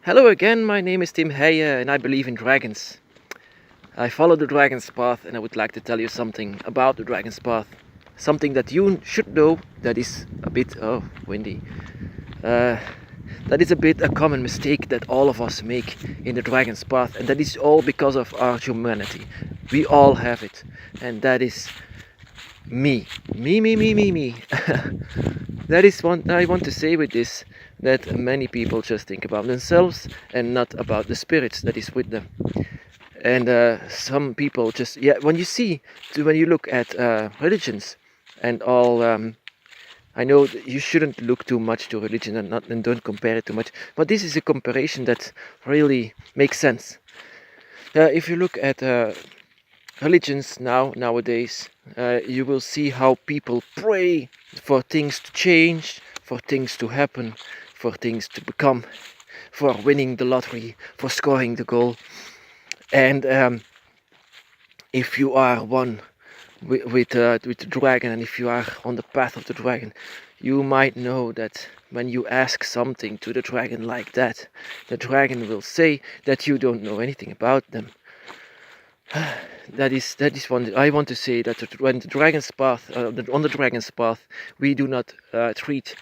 Hello again, my name is Tim Heijen and I believe in dragons. I follow the dragon's path and I would like to tell you something about the dragon's path. Something that you should know that is a bit, windy. That is a bit a common mistake that all of us make in the dragon's path, and that is all because of our humanity. We all have it, and that is me. Me. That is what I want to say with this, that many people just think about themselves and not about the spirit that is with them. And some people just, when you look at religions and all, I know that you shouldn't look too much to religion and don't compare it too much, but this is a comparison that really makes sense. If you look at religions nowadays, you will see how people pray for things to change, for things to happen, for things to become, for winning the lottery, for scoring the goal. And if you are one with the dragon, and if you are on the path of the dragon, you might know that when you ask something to the dragon like that, the dragon will say that you don't know anything about them. That is one. I want to say that when the dragon's path, on the dragon's path, we do not treat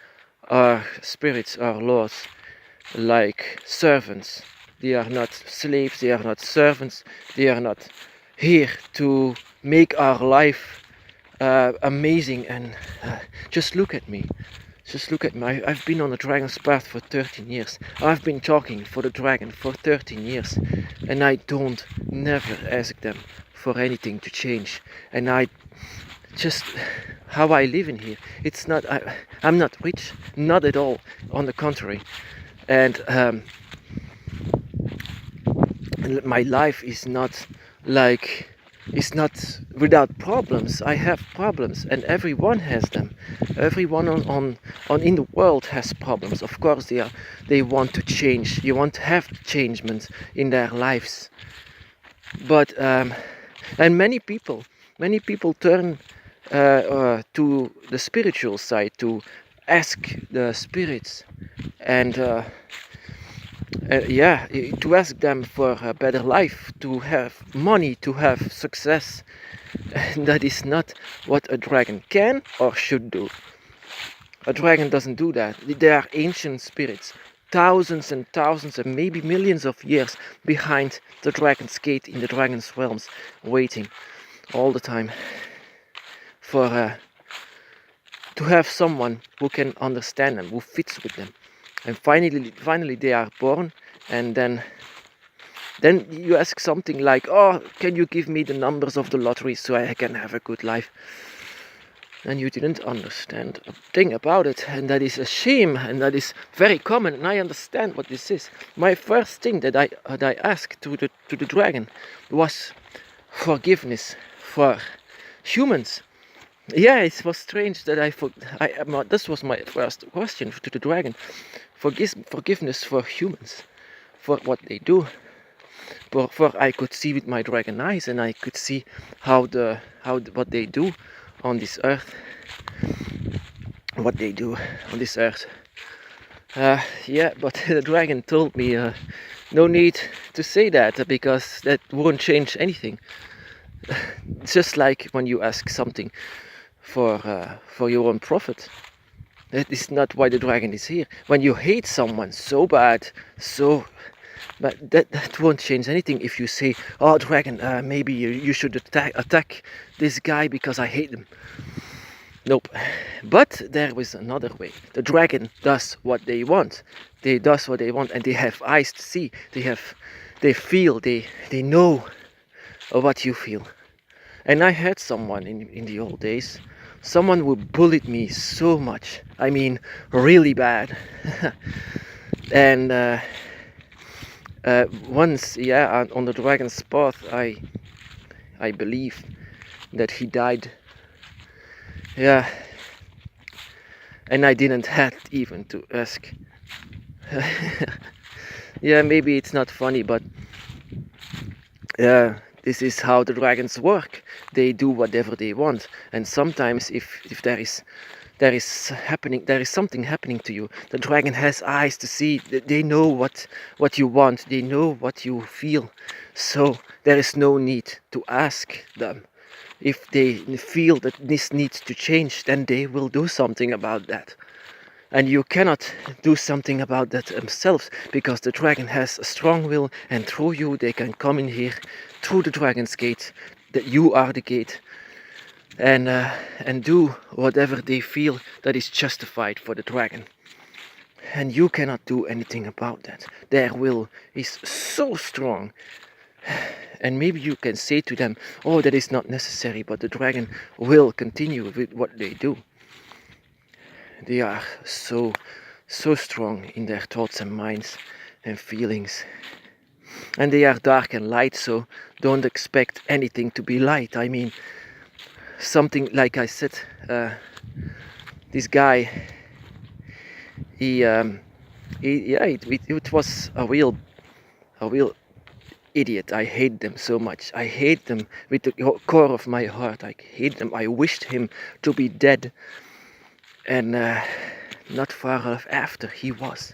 our spirits, our lords, like servants. They are not slaves. They are not servants. They are not here to make our life amazing. And just look at me. Just look at me. I've been on the dragon's path for 13 years. I've been talking for the dragon for 13 years. And I don't never ask them for anything to change. And I just, how I live in here, it's not, I'm not rich, not at all. On the contrary. And my life is not like, it's not without problems. I have problems, and everyone has them. Everyone on in the world has problems. Of course, they want to change. You want to have changement in their lives. But and many people turn to the spiritual side to ask the spirits and. To ask them for a better life, to have money, to have success. And that is not what a dragon can or should do. A dragon doesn't do that. They are ancient spirits, thousands and thousands and maybe millions of years behind the dragon's gate in the dragon's realms, waiting all the time for to have someone who can understand them, who fits with them. And finally they are born, and then you ask something like, oh, can you give me the numbers of the lottery so I can have a good life? And you didn't understand a thing about it, and that is a shame, and that is very common, and I understand what this is. My first thing that I asked to the dragon was forgiveness for humans. Yeah, it was strange that this was my first question to the dragon. Forgiveness for humans, for what they do. For I could see with my dragon eyes, and I could see what they do on this earth. What they do on this earth. But the dragon told me no need to say that, because that won't change anything. Just like when you ask something for your own profit. That is not why the dragon is here. When you hate someone so bad, but that won't change anything if you say, oh dragon, maybe you should attack this guy because I hate him. Nope. But there is another way. The dragon does what they want. They does what they want, and they have eyes to see. They feel, they know what you feel. And I had someone in the old days, someone who bullied me so much. I mean, really bad. And once, on the dragon's path, I believe that he died. Yeah. And I didn't have even to ask. Yeah, maybe it's not funny, but this is how the dragons work. They do whatever they want, and sometimes if there is there is something happening to you. The dragon has eyes to see. They know what you want. They know what you feel. So there is no need to ask them. If they feel that this needs to change, then they will do something about that. And you cannot do something about that themselves, because the dragon has a strong will, and through you they can come in here through the dragon's gate, that you are the gate, and do whatever they feel that is justified for the dragon. And you cannot do anything about that. Their will is so strong. And maybe you can say to them, oh, that is not necessary, but the dragon will continue with what they do. They are so strong in their thoughts and minds and feelings. And they are dark and light, so don't expect anything to be light. I mean, something like I said, this guy, it was a real idiot. I hate them so much. I hate them with the core of my heart. I hate them. I wished him to be dead. And not far off after he was.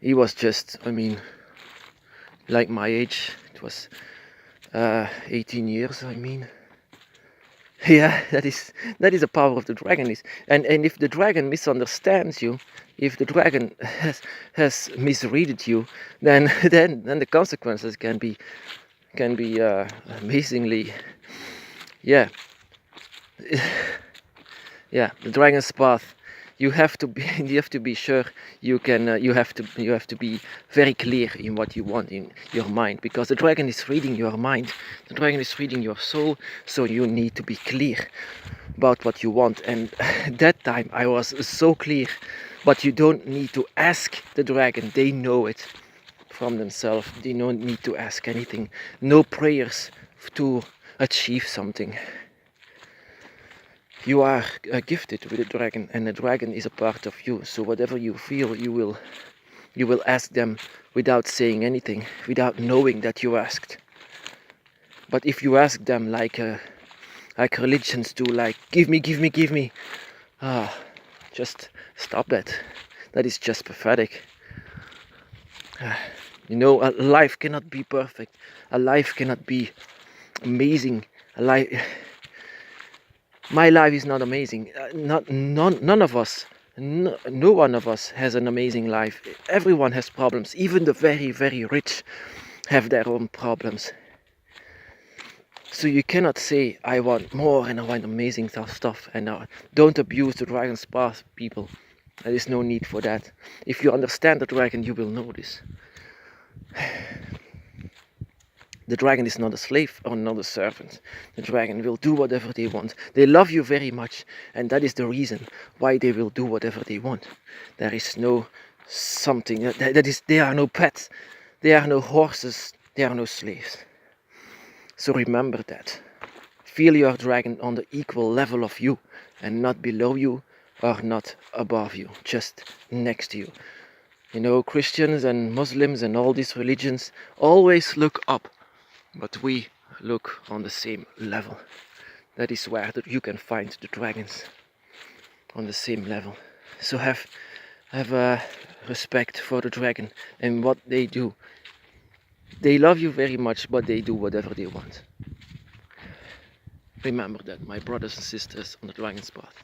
He was just, I mean, like my age. It was 18 years, I mean. Yeah, that is the power of the dragon. And if the dragon misunderstands you, if the dragon has misreaded you, then the consequences can be amazingly, yeah. Yeah, the dragon's path. You have to be sure you can. You have to be very clear in what you want in your mind, because the dragon is reading your mind. The dragon is reading your soul. So you need to be clear about what you want. And that time I was so clear. But you don't need to ask the dragon. They know it from themselves. They don't need to ask anything. No prayers to achieve something. You are gifted with a dragon, and the dragon is a part of you. So whatever you feel, you will ask them without saying anything, without knowing that you asked. But if you ask them like religions do, like give me, just stop that. That is just pathetic. You know, a life cannot be perfect. A life cannot be amazing. My life is not amazing. None of us, no one of us has an amazing life. Everyone has problems. Even the very, very rich have their own problems. So you cannot say, I want more and I want amazing stuff. And don't abuse the dragon's path, people. There is no need for that. If you understand the dragon, you will know this. The dragon is not a slave or not a servant. The dragon will do whatever they want. They love you very much, and that is the reason why they will do whatever they want. There is no something, they are no pets, they are no horses, they are no slaves. So remember that. Feel your dragon on the equal level of you, and not below you or not above you, just next to you. You know, Christians and Muslims and all these religions always look up. But we look on the same level. That is where you can find the dragons, on the same level. So have respect for the dragon and what they do. They love you very much, but they do whatever they want. Remember that, my brothers and sisters on the dragon's path.